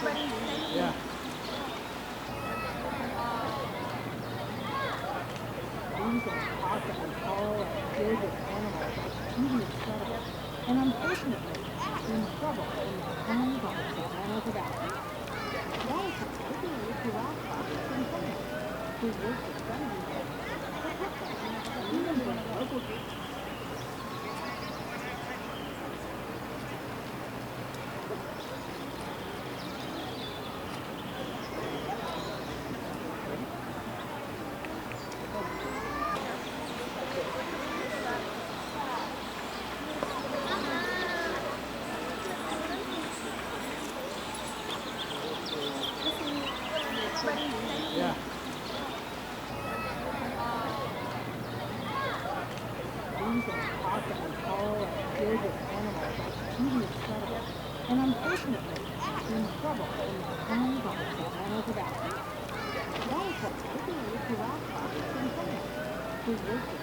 Yeah. These are possibly tall and big animals, even incredible. And unfortunately, in trouble in the homes on the savannas of Africa. That is particularly giraffe farmers in Kenya, who work for 70 years to protect them, even when local Yeah. These are possibly tall and big animals, even incredible. And unfortunately, in trouble in the homes on the savannas of Africa. That is particularly giraffe farmers in Kenya, who work